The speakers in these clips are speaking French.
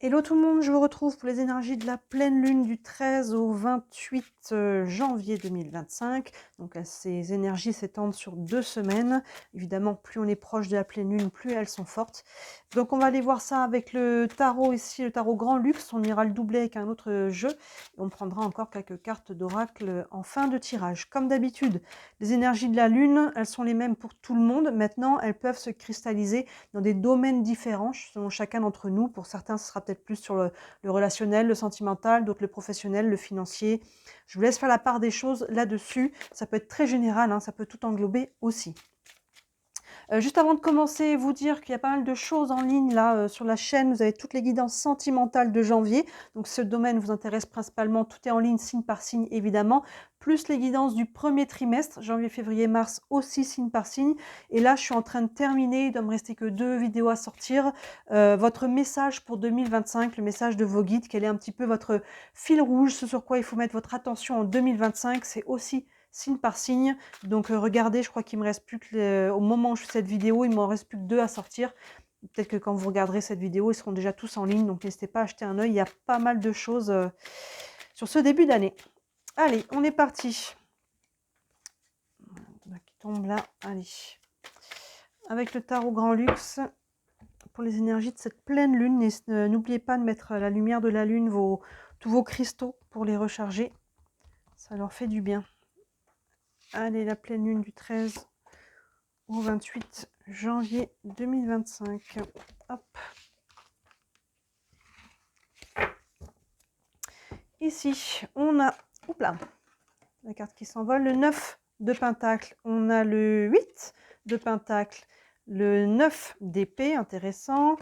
Hello tout le monde, je vous retrouve pour les énergies de la pleine lune du 13 au 28 janvier 2025. Donc ces énergies s'étendent sur 2 semaines. Évidemment, plus on est proche de la pleine lune, plus elles sont fortes. Donc on va aller voir ça avec le tarot ici, le tarot Grand Luxe. On ira le doubler avec un autre jeu. Et on prendra encore quelques cartes d'oracle en fin de tirage. Comme d'habitude, les énergies de la lune, elles sont les mêmes pour tout le monde. Maintenant, elles peuvent se cristalliser dans des domaines différents selon chacun d'entre nous. Pour certains, ce sera peut-être plus sur le relationnel, le sentimental, d'autres le professionnel, le financier. Je vous laisse faire la part des choses là-dessus. Ça peut être très général, hein, ça peut tout englober aussi. Juste avant de commencer, vous dire qu'il y a pas mal de choses en ligne là sur la chaîne. Vous avez toutes les guidances sentimentales de janvier. Donc ce domaine vous intéresse principalement. Tout est en ligne, signe par signe évidemment. Plus les guidances du premier trimestre, janvier, février, mars, aussi signe par signe. Et là, je suis en train de terminer. Il doit me rester que 2 vidéos à sortir. Votre message pour 2025, le message de vos guides. Quel est un petit peu votre fil rouge, ce sur quoi il faut mettre votre attention en 2025. C'est aussi signe par signe. Donc regardez, je crois qu'il me reste plus que au moment où je fais cette vidéo, il m'en reste plus que 2 à sortir. Peut-être que quand vous regarderez cette vidéo, ils seront déjà tous en ligne, donc n'hésitez pas à jeter un œil. Il y a pas mal de choses sur ce début d'année. Allez, on est parti. Qui tombe là, allez. Avec le tarot Grand Luxe, pour les énergies de cette pleine lune, n'oubliez pas de mettre la lumière de la lune, tous vos cristaux pour les recharger. Ça leur fait du bien. Allez, la pleine lune du 13 au 28 janvier 2025. Hop. Ici, on a, oupla, la carte qui s'envole, le 9 de pentacle. On a le 8 de pentacle, le 9 d'épée, intéressant,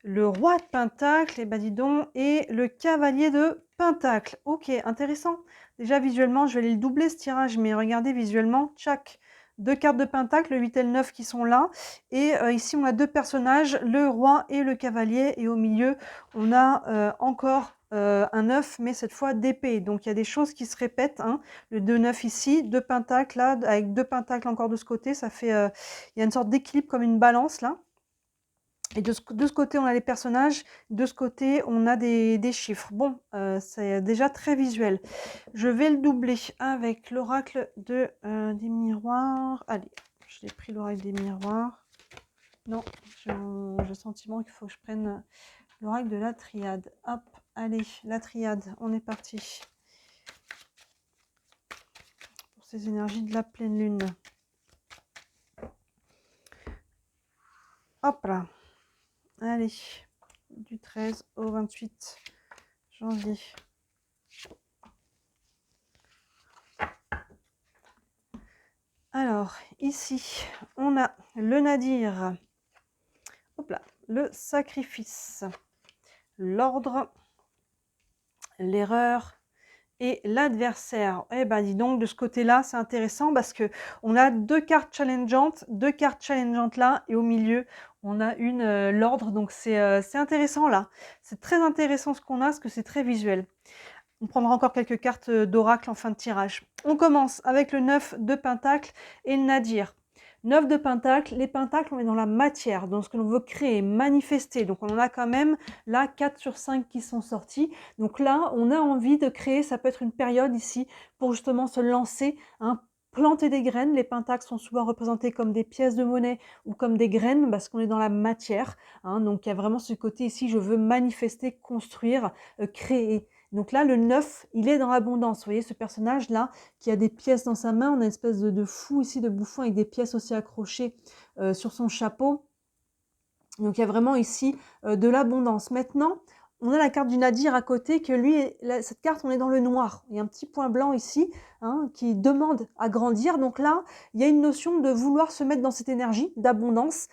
le roi de pentacle, et ben dis donc, et le cavalier de pentacle. Ok, intéressant. Déjà visuellement, je vais aller le doubler ce tirage, mais regardez visuellement, tchac, 2 cartes de pentacle, le 8 et le 9 qui sont là. Et ici, on a 2 personnages, le roi et le cavalier. Et au milieu, on a encore un 9, mais cette fois d'épée. Donc, il y a des choses qui se répètent. Hein. Le 2-9 ici, 2 pentacles là, avec 2 pentacles encore de ce côté. Ça fait, il y a une sorte d'équilibre comme une balance là. Et de ce côté, on a les personnages. De ce côté, on a des chiffres. Bon, c'est déjà très visuel. Je vais le doubler avec l'oracle des miroirs. Allez, je l'ai pris l'oracle des miroirs. Non, j'ai le sentiment qu'il faut que je prenne l'oracle de la triade. Hop, allez, la triade, on est parti. Pour ces énergies de la pleine lune. Hop là. Allez, du 13 au 28 janvier. Alors, ici, on a le nadir, hop là, le sacrifice, l'ordre, l'erreur et l'adversaire. Eh ben, dis donc, de ce côté-là, c'est intéressant parce que on a 2 cartes challengeantes là, et au milieu, on a l'ordre. Donc, c'est intéressant là. C'est très intéressant ce qu'on a, parce que c'est très visuel. On prendra encore quelques cartes d'oracle en fin de tirage. On commence avec le 9 de pentacle et le nadir. 9 de pentacle, les pentacles, on est dans la matière, dans ce que l'on veut créer, manifester. Donc on en a quand même là 4 sur 5 qui sont sortis. Donc là, on a envie de créer, ça peut être une période ici pour justement se lancer, hein, planter des graines. Les pentacles sont souvent représentés comme des pièces de monnaie ou comme des graines parce qu'on est dans la matière. Hein, donc il y a vraiment ce côté ici, je veux manifester, construire, créer. Donc là, le 9, il est dans l'abondance. Vous voyez ce personnage-là qui a des pièces dans sa main. On a une espèce de fou ici, de bouffon avec des pièces aussi accrochées sur son chapeau. Donc il y a vraiment ici de l'abondance. Maintenant, on a la carte du nadir à côté, que lui, cette carte, on est dans le noir. Il y a un petit point blanc ici hein, qui demande à grandir. Donc là, il y a une notion de vouloir se mettre dans cette énergie d'abondance.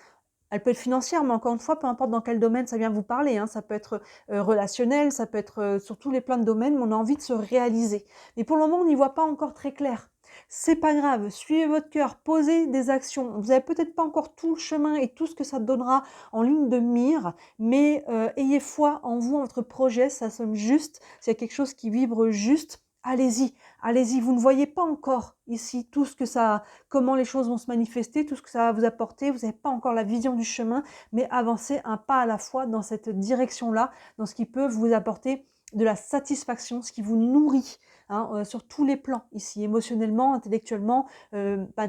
Elle peut être financière, mais encore une fois, peu importe dans quel domaine ça vient vous parler. Hein. Ça peut être relationnel, ça peut être sur tous les plans de domaine, mais on a envie de se réaliser. Mais pour le moment, on n'y voit pas encore très clair. C'est pas grave, suivez votre cœur, posez des actions. Vous n'avez peut-être pas encore tout le chemin et tout ce que ça donnera en ligne de mire, mais ayez foi en vous, en votre projet, ça sonne juste. S'il y a quelque chose qui vibre juste, allez-y, allez-y. Vous ne voyez pas encore ici tout ce que ça, comment les choses vont se manifester, tout ce que ça va vous apporter. Vous n'avez pas encore la vision du chemin, mais avancez un pas à la fois dans cette direction-là, dans ce qui peut vous apporter de la satisfaction, ce qui vous nourrit, hein, sur tous les plans ici, émotionnellement, intellectuellement,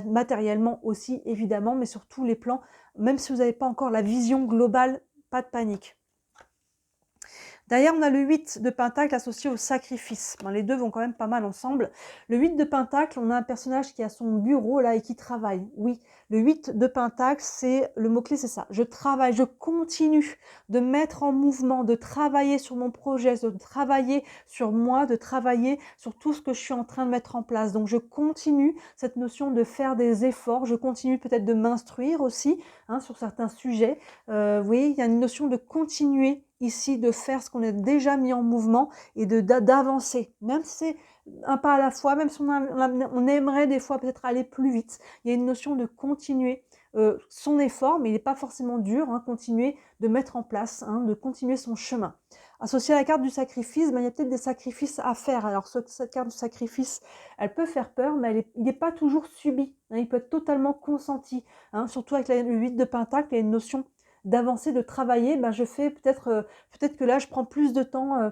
matériellement aussi évidemment, mais sur tous les plans. Même si vous n'avez pas encore la vision globale, pas de panique. Derrière, on a le 8 de Pentacle associé au sacrifice. Ben, les deux vont quand même pas mal ensemble. Le 8 de Pentacle, on a un personnage qui a son bureau là et qui travaille. Oui, le 8 de Pentacle, c'est le mot-clé, c'est ça. Je travaille, je continue de mettre en mouvement, de travailler sur mon projet, de travailler sur moi, de travailler sur tout ce que je suis en train de mettre en place. Donc, je continue cette notion de faire des efforts. Je continue peut-être de m'instruire aussi, hein, sur certains sujets. Vous voyez, il y a une notion de continuer ici, de faire ce qu'on a déjà mis en mouvement et d'avancer. Même si c'est un pas à la fois, même si on aimerait des fois peut-être aller plus vite, il y a une notion de continuer son effort, mais il n'est pas forcément dur, hein, continuer de mettre en place, hein, de continuer son chemin. Associé à la carte du sacrifice, ben, il y a peut-être des sacrifices à faire. Alors cette carte du sacrifice, elle peut faire peur, mais il n'est pas toujours subi, hein, il peut être totalement consenti, hein, surtout avec le 8 de Pentacle, il y a une notion d'avancer, de travailler. Ben, je fais peut-être que là, je prends plus de temps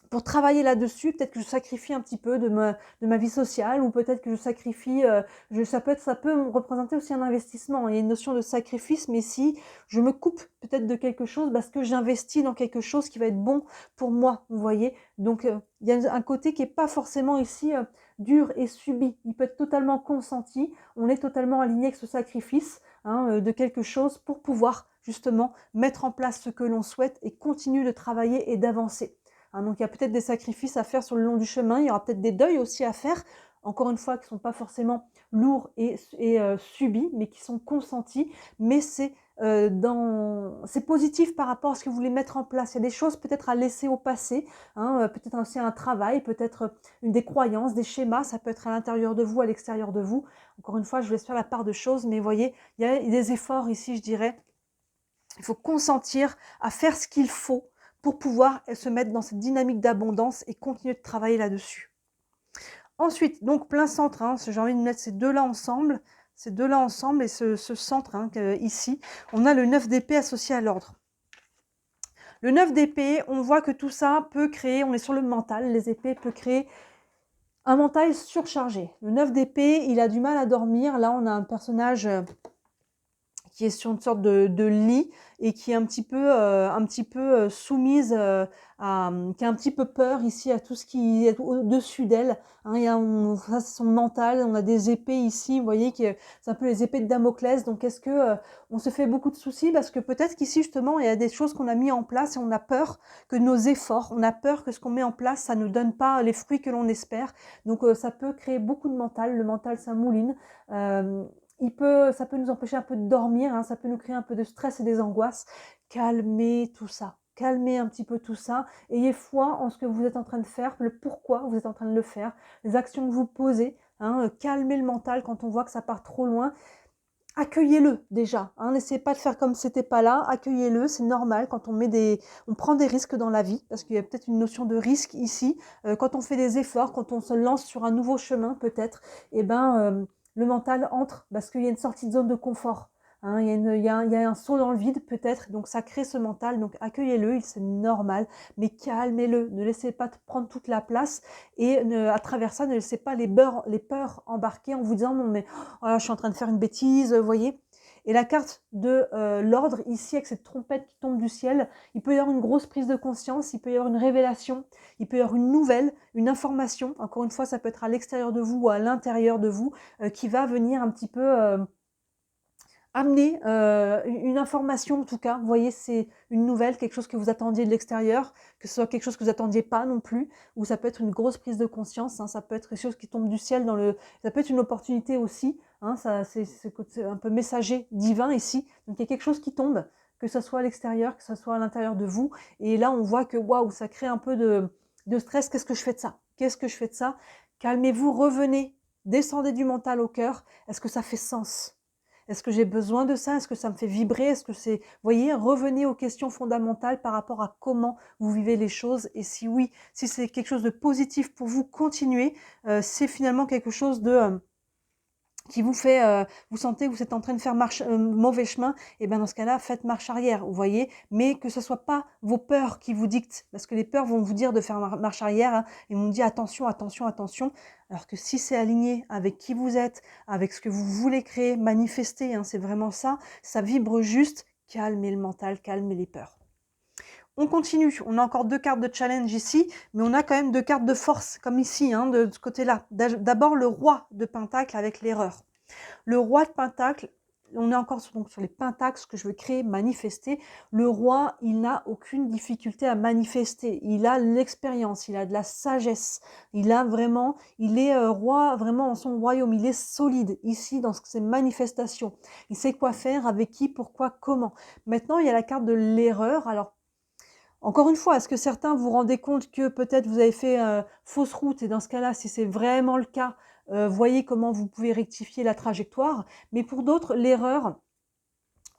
pour travailler là-dessus. Peut-être que je sacrifie un petit peu de ma vie sociale, ou peut-être que je sacrifie, ça peut me représenter aussi un investissement. Il y a une notion de sacrifice, mais si je me coupe peut-être de quelque chose parce que j'investis dans quelque chose qui va être bon pour moi, vous voyez. Donc, il y a un côté qui n'est pas forcément ici dur et subi. Il peut être totalement consenti. On est totalement aligné avec ce sacrifice, hein, de quelque chose pour pouvoir justement mettre en place ce que l'on souhaite et continuer de travailler et d'avancer. Hein, donc il y a peut-être des sacrifices à faire sur le long du chemin, il y aura peut-être des deuils aussi à faire, encore une fois qui ne sont pas forcément lourds et subis, mais qui sont consentis, mais c'est positif par rapport à ce que vous voulez mettre en place. Il y a des choses peut-être à laisser au passé, hein, peut-être aussi un travail, peut-être des croyances, des schémas, ça peut être à l'intérieur de vous, à l'extérieur de vous. Encore une fois, je vous laisse faire la part de choses, mais vous voyez, il y a des efforts ici, je dirais. Il faut consentir à faire ce qu'il faut pour pouvoir se mettre dans cette dynamique d'abondance et continuer de travailler là-dessus. Ensuite, donc plein centre, hein, j'ai envie de mettre ces deux-là ensemble et ce centre, hein, ici, on a le 9 d'épée associé à l'ordre. Le 9 d'épée, on voit que tout ça peut créer, on est sur le mental, les épées peuvent créer un mental surchargé. Le 9 d'épée, il a du mal à dormir. Là, on a un personnage qui est sur une sorte de lit et qui est un petit peu soumise qui a un petit peu peur ici à tout ce qui est au-dessus d'elle. Hein, ça c'est son mental, on a des épées ici, vous voyez, c'est un peu les épées de Damoclès. Donc est-ce que on se fait beaucoup de soucis parce que peut-être qu'ici justement il y a des choses qu'on a mis en place et on a peur que nos efforts, on a peur que ce qu'on met en place, ça ne donne pas les fruits que l'on espère. Donc ça peut créer beaucoup de mental, le mental ça mouline. Ça peut nous empêcher un peu de dormir, hein, ça peut nous créer un peu de stress et des angoisses. Calmez tout ça, calmez un petit peu tout ça, ayez foi en ce que vous êtes en train de faire, le pourquoi vous êtes en train de le faire, les actions que vous posez, hein, calmez le mental quand on voit que ça part trop loin. Accueillez-le déjà, hein, n'essayez pas de faire comme si c'était pas là, accueillez-le, c'est normal quand on prend des risques dans la vie, parce qu'il y a peut-être une notion de risque ici, quand on fait des efforts, quand on se lance sur un nouveau chemin peut-être, le mental entre parce qu'il y a une sortie de zone de confort. Hein, il y a un saut dans le vide peut-être, donc ça crée ce mental, donc accueillez-le, c'est normal, mais calmez-le, ne laissez pas prendre toute la place et à travers ça, ne laissez pas les peurs embarquer en vous disant non mais oh là, je suis en train de faire une bêtise, vous voyez. Et la carte de l'ordre, ici, avec cette trompette qui tombe du ciel, il peut y avoir une grosse prise de conscience, il peut y avoir une révélation, il peut y avoir une nouvelle, une information. Encore une fois, ça peut être à l'extérieur de vous ou à l'intérieur de vous, qui va venir un petit peu amener une information en tout cas. Vous voyez, c'est une nouvelle, quelque chose que vous attendiez de l'extérieur, que ce soit quelque chose que vous attendiez pas non plus, ou ça peut être une grosse prise de conscience, hein, ça peut être quelque chose qui tombe du ciel ça peut être une opportunité aussi, hein, c'est un peu messager divin ici. Donc il y a quelque chose qui tombe, que ce soit à l'extérieur, que ce soit à l'intérieur de vous, et là on voit que waouh, ça crée un peu de stress. Qu'est-ce que je fais de ça? Qu'est-ce que je fais de ça? Calmez-vous, revenez, descendez du mental au cœur. Est-ce que ça fait sens? Est-ce que j'ai besoin de ça? Est-ce que ça me fait vibrer? Est-ce que c'est... Vous voyez, revenez aux questions fondamentales par rapport à comment vous vivez les choses. Et si oui, si c'est quelque chose de positif pour vous, continuez. C'est finalement quelque chose de... qui vous fait, vous sentez que vous êtes en train de faire mauvais chemin, et ben dans ce cas-là, faites marche arrière, vous voyez, mais que ce soit pas vos peurs qui vous dictent, parce que les peurs vont vous dire de faire marche arrière, hein, et vont vous dire attention, attention, attention, alors que si c'est aligné avec qui vous êtes, avec ce que vous voulez créer, manifester, hein, c'est vraiment ça, ça vibre juste, calmez le mental, calmez les peurs. On continue, on a encore 2 cartes de challenge ici, mais on a quand même 2 cartes de force, comme ici, hein, de ce côté-là. D'abord, le roi de Pentacle avec l'erreur. Le roi de Pentacle, on est encore donc sur les pentacles, ce que je veux créer, manifester. Le roi, il n'a aucune difficulté à manifester. Il a l'expérience, il a de la sagesse. Il est roi vraiment dans son royaume. Il est solide ici dans ses manifestations. Il sait quoi faire, avec qui, pourquoi, comment. Maintenant, il y a la carte de l'erreur. Alors, encore une fois, est-ce que certains vous rendez compte que peut-être vous avez fait fausse route et dans ce cas-là, si c'est vraiment le cas, voyez comment vous pouvez rectifier la trajectoire. Mais pour d'autres, l'erreur,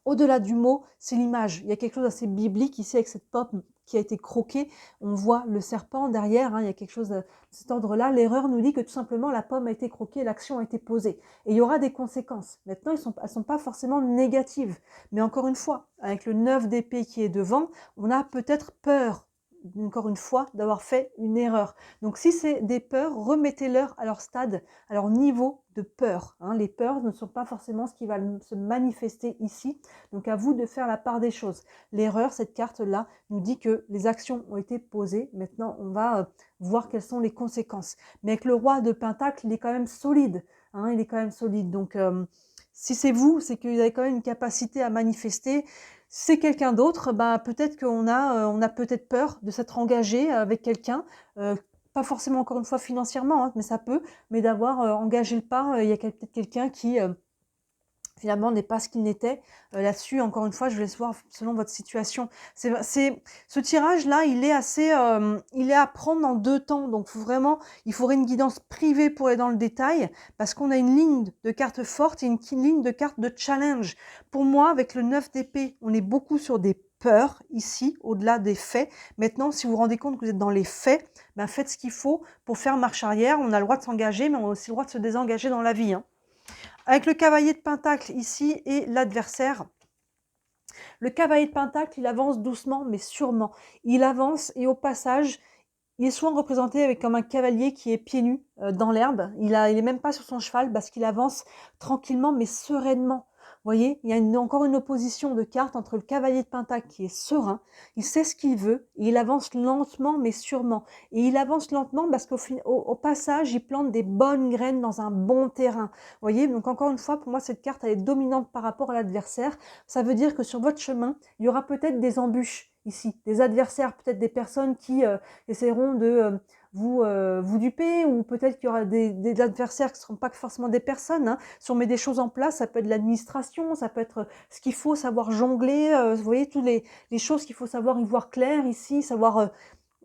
au-delà du mot, c'est l'image. Il y a quelque chose d'assez biblique ici avec cette pomme qui a été croquée. On voit le serpent derrière, hein, il y a quelque chose de cet ordre-là. L'erreur nous dit que tout simplement la pomme a été croquée, l'action a été posée. Et il y aura des conséquences. Maintenant, elles sont pas forcément négatives. Mais encore une fois, avec le 9 d'épée qui est devant, on a peut-être peur, encore une fois, d'avoir fait une erreur. Donc si c'est des peurs, remettez-leur à leur stade, à leur niveau de peur. Hein. Les peurs ne sont pas forcément ce qui va se manifester ici. Donc à vous de faire la part des choses. L'erreur, cette carte-là, nous dit que les actions ont été posées. Maintenant, on va voir quelles sont les conséquences. Mais avec le roi de Pentacle, il est quand même solide. Hein, il est quand même solide. Donc si c'est vous, c'est que vous avez quand même une capacité à manifester. C'est quelqu'un d'autre, bah, peut-être on a peut-être peur de s'être engagé avec quelqu'un, pas forcément encore une fois financièrement, hein, mais ça peut, mais d'avoir engagé le pas, il y a peut-être quelqu'un qui finalement n'est pas ce qu'il n'était. Là-dessus, encore une fois, je vous laisse voir selon votre situation. Ce tirage-là, il est à prendre en 2 temps. Donc vraiment, il faudrait une guidance privée pour aller dans le détail, parce qu'on a une ligne de cartes fortes et une ligne de cartes de challenge. Pour moi, avec le 9 d'épée, on est beaucoup sur des peurs ici, au-delà des faits. Maintenant, si vous vous rendez compte que vous êtes dans les faits, ben faites ce qu'il faut pour faire marche arrière. On a le droit de s'engager, mais on a aussi le droit de se désengager dans la vie, hein. Avec le cavalier de Pentacle ici et l'adversaire. Le cavalier de Pentacle, il avance doucement mais sûrement. Il avance et au passage, il est souvent représenté avec comme un cavalier qui est pieds nus dans l'herbe. Il est même pas sur son cheval parce qu'il avance tranquillement mais sereinement. Vous voyez, il y a encore une opposition de cartes entre le cavalier de Pentacle qui est serein, il sait ce qu'il veut, et il avance lentement mais sûrement. Et il avance lentement parce au passage, il plante des bonnes graines dans un bon terrain. Vous voyez, donc encore une fois, pour moi, cette carte, elle est dominante par rapport à l'adversaire. Ça veut dire que sur votre chemin, il y aura peut-être des embûches ici, des adversaires, peut-être des personnes qui essaieront de vous duper, ou peut-être qu'il y aura des adversaires qui ne seront pas forcément des personnes. Hein. Si on met des choses en place, ça peut être de l'administration, ça peut être ce qu'il faut savoir jongler, vous voyez, toutes les choses qu'il faut savoir y voir clair ici, savoir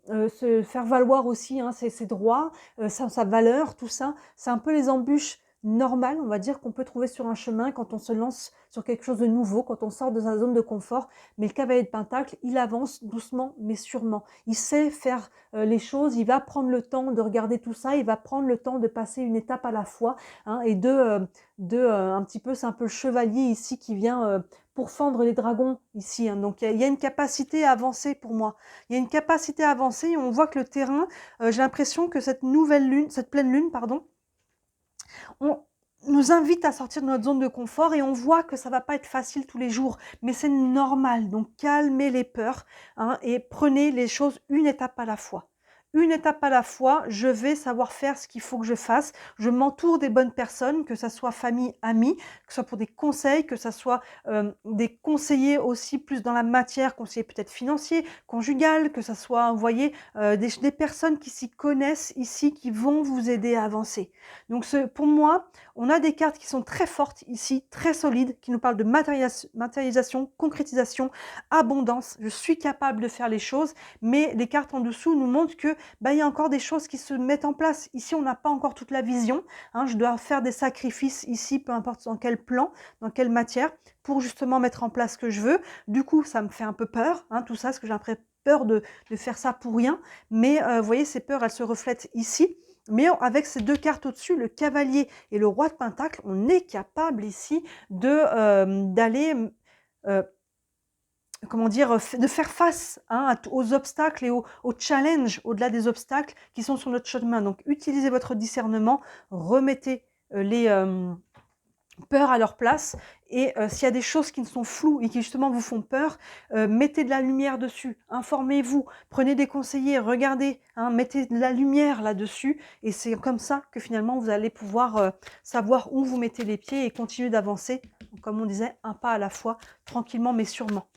se faire valoir aussi hein, ses droits, sa valeur, tout ça. C'est un peu les embûches normales, on va dire, qu'on peut trouver sur un chemin quand on se lance sur quelque chose de nouveau, quand on sort de sa zone de confort. Mais le cavalier de Pentacle, il avance doucement mais sûrement. Il sait faire les choses, il va prendre le temps de regarder tout ça, il va prendre le temps de passer une étape à la fois hein, et un petit peu, c'est un peu le chevalier ici qui vient pour fendre les dragons ici. Hein. Donc il y a une capacité à avancer pour moi. Il y a une capacité à avancer et on voit que le terrain, j'ai l'impression que cette pleine lune, pardon, on nous invite à sortir de notre zone de confort et on voit que ça va pas être facile tous les jours, mais c'est normal. Donc calmez les peurs hein, et prenez les choses une étape à la fois. Une étape à la fois, je vais savoir faire ce qu'il faut que je fasse. Je m'entoure des bonnes personnes, que ça soit famille, amis, que ce soit pour des conseils, que ça soit des conseillers aussi plus dans la matière, conseillers peut-être financiers, conjugal, que ça soit, vous voyez, des personnes qui s'y connaissent ici, qui vont vous aider à avancer. Donc pour moi, on a des cartes qui sont très fortes ici, très solides, qui nous parlent de matérialisation, concrétisation, abondance. Je suis capable de faire les choses, mais les cartes en dessous nous montrent que bah, il y a encore des choses qui se mettent en place. Ici, on n'a pas encore toute la vision, hein. Je dois faire des sacrifices ici, peu importe dans quel plan, dans quelle matière, pour justement mettre en place ce que je veux. Du coup, ça me fait un peu peur, hein, tout ça, parce que j'ai un peu peur de faire ça pour rien. Mais vous voyez, ces peurs, elles se reflètent ici. Mais avec ces deux cartes au-dessus, le cavalier et le roi de pentacle, on est capable ici d'aller, comment dire, de faire face, hein, aux obstacles et aux challenges au-delà des obstacles qui sont sur notre chemin. Donc utilisez votre discernement, remettez les peurs à leur place et s'il y a des choses qui sont floues et qui justement vous font peur, mettez de la lumière dessus, informez-vous, prenez des conseillers, regardez, hein, mettez de la lumière là-dessus et c'est comme ça que finalement vous allez pouvoir savoir où vous mettez les pieds et continuer d'avancer, comme on disait, un pas à la fois, tranquillement mais sûrement.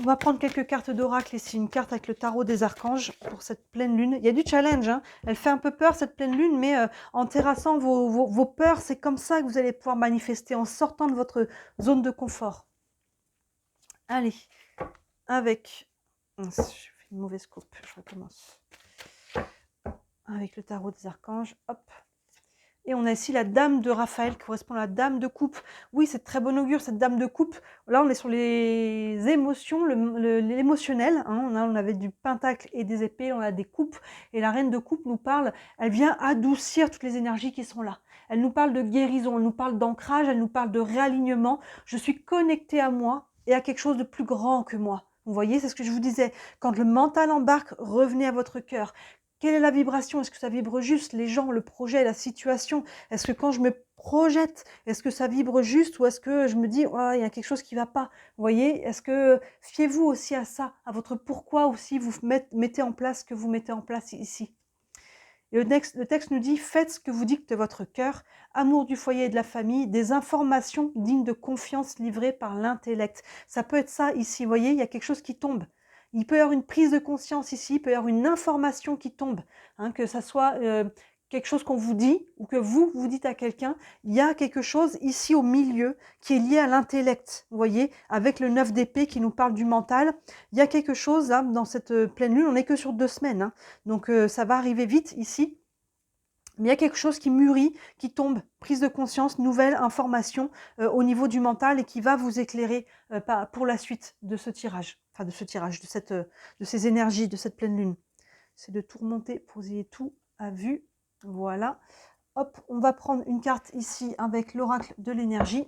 On va prendre quelques cartes d'oracle ici, une carte avec le tarot des archanges pour cette pleine lune. Il y a du challenge, hein. Elle fait un peu peur cette pleine lune, mais en terrassant vos peurs, c'est comme ça que vous allez pouvoir manifester, en sortant de votre zone de confort. Allez, avec... Je fais une mauvaise coupe, je recommence. Avec le tarot des archanges, hop. Et on a ici la dame de Raphaël qui correspond à la dame de coupe. Oui, c'est très bon augure cette dame de coupe. Là, on est sur les émotions, l'émotionnel. Hein. On avait du pentacle et des épées, on a des coupes. Et la reine de coupe nous parle, elle vient adoucir toutes les énergies qui sont là. Elle nous parle de guérison, elle nous parle d'ancrage, elle nous parle de réalignement. Je suis connectée à moi et à quelque chose de plus grand que moi. Vous voyez, c'est ce que je vous disais. Quand le mental embarque, revenez à votre cœur. Quelle est la vibration? Est-ce que ça vibre juste? Les gens, le projet, la situation? Est-ce que quand je me projette, est-ce que ça vibre juste ou est-ce que je me dis, oh, il y a quelque chose qui ne va pas? Vous voyez? Est-ce que fiez-vous aussi à ça, à votre pourquoi aussi vous mettez en place ce que vous mettez en place ici? Et le texte nous dit, faites ce que vous dicte votre cœur, amour du foyer et de la famille, des informations dignes de confiance livrées par l'intellect. Ça peut être ça ici, vous voyez, il y a quelque chose qui tombe. Il peut y avoir une prise de conscience ici, il peut y avoir une information qui tombe, hein, que ça soit quelque chose qu'on vous dit ou que vous dites à quelqu'un. Il y a quelque chose ici au milieu qui est lié à l'intellect, vous voyez, avec le 9 d'épée qui nous parle du mental. Il y a quelque chose là, dans cette pleine lune, on n'est que sur 2 semaines, hein, donc ça va arriver vite ici. Mais il y a quelque chose qui mûrit, qui tombe, prise de conscience, nouvelle information au niveau du mental et qui va vous éclairer pour la suite de ce tirage, enfin de ce tirage, de ces énergies, de cette pleine lune. C'est de tout remonter pour que vous ayez tout à vue. Voilà. Hop, on va prendre une carte ici avec l'oracle de l'énergie.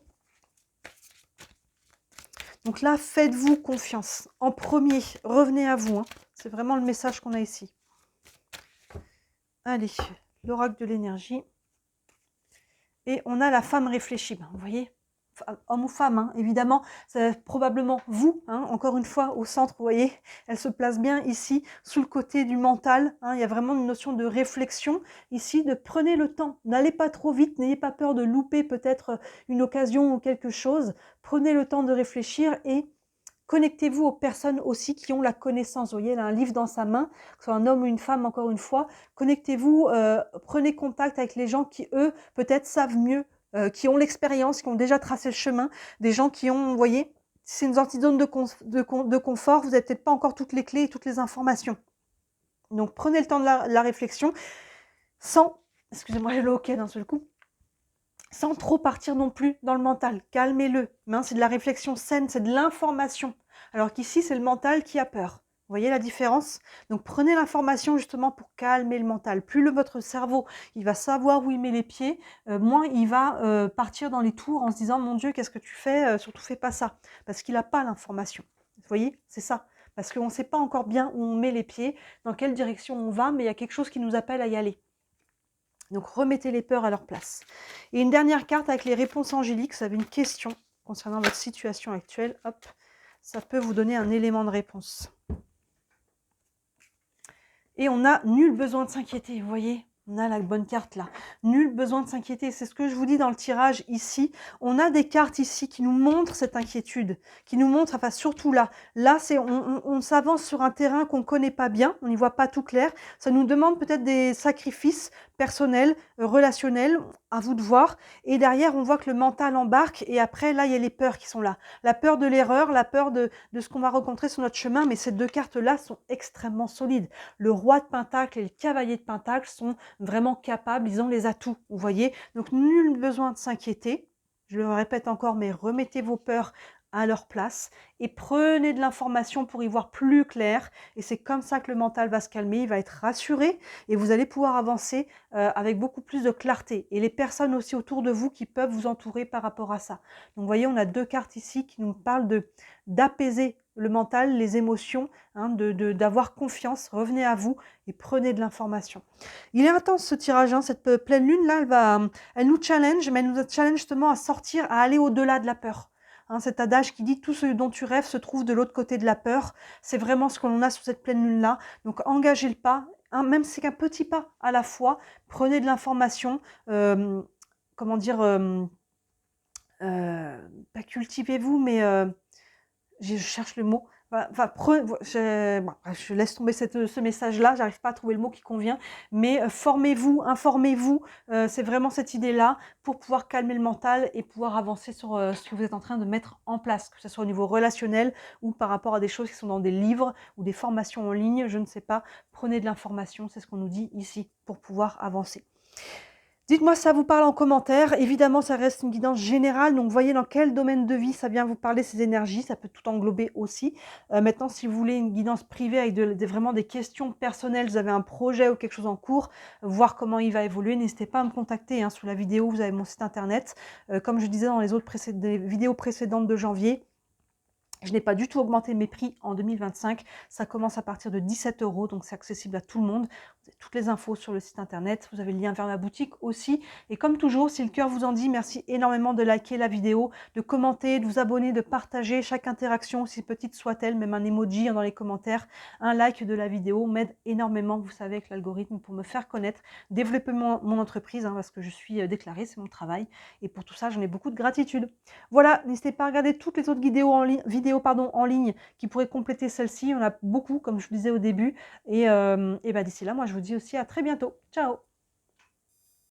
Donc là, faites-vous confiance. En premier, revenez à vous. Hein. C'est vraiment le message qu'on a ici. Allez. L'oracle de l'énergie. Et on a la femme réfléchie. Vous voyez, homme ou femme, hein, évidemment, c'est probablement vous, hein, encore une fois, au centre, vous voyez, elle se place bien ici, sous le côté du mental. Hein, il y a vraiment une notion de réflexion ici, de prenez le temps, n'allez pas trop vite, n'ayez pas peur de louper peut-être une occasion ou quelque chose. Prenez le temps de réfléchir et connectez-vous aux personnes aussi qui ont la connaissance. Vous voyez, elle a un livre dans sa main, que ce soit un homme ou une femme, encore une fois. Connectez-vous, prenez contact avec les gens qui, eux, peut-être savent mieux, qui ont l'expérience, qui ont déjà tracé le chemin. Des gens qui ont, vous voyez, c'est une sortie de zone de confort, vous n'avez peut-être pas encore toutes les clés et toutes les informations. Donc, prenez le temps de la réflexion sans, excusez-moi, j'ai le hoquet d'un seul coup, sans trop partir non plus dans le mental. Calmez-le. Hein, c'est de la réflexion saine, c'est de l'information. Alors qu'ici, c'est le mental qui a peur. Vous voyez la différence? Donc prenez l'information justement pour calmer le mental. Plus votre cerveau, il va savoir où il met les pieds, moins il va partir dans les tours en se disant « Mon Dieu, qu'est-ce que tu fais? Surtout fais pas ça. » Parce qu'il n'a pas l'information. Vous voyez? C'est ça. Parce qu'on ne sait pas encore bien où on met les pieds, dans quelle direction on va, mais il y a quelque chose qui nous appelle à y aller. Donc, remettez les peurs à leur place. Et une dernière carte avec les réponses angéliques. Vous avez une question concernant votre situation actuelle. Hop, ça peut vous donner un élément de réponse. Et on a nul besoin de s'inquiéter, vous voyez? On a la bonne carte là. Nul besoin de s'inquiéter. C'est ce que je vous dis dans le tirage ici. On a des cartes ici qui nous montrent cette inquiétude, qui nous montrent, enfin surtout là. Là, on s'avance sur un terrain qu'on ne connaît pas bien, on n'y voit pas tout clair. Ça nous demande peut-être des sacrifices, personnel, relationnel, à vous de voir. Et derrière, on voit que le mental embarque et après, là, il y a les peurs qui sont là. La peur de l'erreur, la peur de ce qu'on va rencontrer sur notre chemin, mais ces 2 cartes-là sont extrêmement solides. Le roi de Pentacle et le cavalier de Pentacle sont vraiment capables, ils ont les atouts, vous voyez? Donc nul besoin de s'inquiéter. Je le répète encore, mais remettez vos peurs à leur place et prenez de l'information pour y voir plus clair. Et c'est comme ça que le mental va se calmer, il va être rassuré et vous allez pouvoir avancer avec beaucoup plus de clarté. Et les personnes aussi autour de vous qui peuvent vous entourer par rapport à ça. Donc vous voyez, on a 2 cartes ici qui nous parlent d'apaiser le mental, les émotions, hein, d'avoir confiance. Revenez à vous et prenez de l'information. Il est intense ce tirage, hein, cette pleine lune là, elle nous challenge, mais elle nous challenge justement à sortir, à aller au-delà de la peur. Hein, cet adage qui dit tout ce dont tu rêves se trouve de l'autre côté de la peur, c'est vraiment ce que l'on a sur cette pleine lune là. Donc engagez le pas, hein, même si c'est qu'un petit pas à la fois, prenez de l'information, comment dire, pas cultivez-vous, mais je cherche le mot. Enfin, je laisse tomber ce message-là, j'arrive pas à trouver le mot qui convient, mais formez-vous, informez-vous, c'est vraiment cette idée-là pour pouvoir calmer le mental et pouvoir avancer sur ce que vous êtes en train de mettre en place, que ce soit au niveau relationnel ou par rapport à des choses qui sont dans des livres ou des formations en ligne, je ne sais pas. Prenez de l'information, c'est ce qu'on nous dit ici, pour pouvoir avancer. Dites-moi si ça vous parle en commentaire. Évidemment, ça reste une guidance générale, donc voyez dans quel domaine de vie ça vient vous parler, ces énergies, ça peut tout englober aussi. Maintenant, si vous voulez une guidance privée avec vraiment des questions personnelles, vous avez un projet ou quelque chose en cours, voir comment il va évoluer, n'hésitez pas à me contacter. Hein, sous la vidéo, vous avez mon site internet. Comme je disais dans les autres des vidéos précédentes de janvier, je n'ai pas du tout augmenté mes prix en 2025. Ça commence à partir de 17 €, donc c'est accessible à tout le monde. Vous avez toutes les infos sur le site internet. Vous avez le lien vers ma boutique aussi. Et comme toujours, si le cœur vous en dit, merci énormément de liker la vidéo, de commenter, de vous abonner, de partager. Chaque interaction, aussi petite soit-elle, même un emoji dans les commentaires, un like de la vidéo m'aide énormément, vous savez, avec l'algorithme pour me faire connaître, développer mon entreprise, hein, parce que je suis déclarée, c'est mon travail. Et pour tout ça, j'en ai beaucoup de gratitude. Voilà, n'hésitez pas à regarder toutes les autres vidéos en ligne qui pourraient compléter celle-ci. Il y en a beaucoup, comme je vous disais au début. Et d'ici là, moi, je vous dis aussi à très bientôt. Ciao!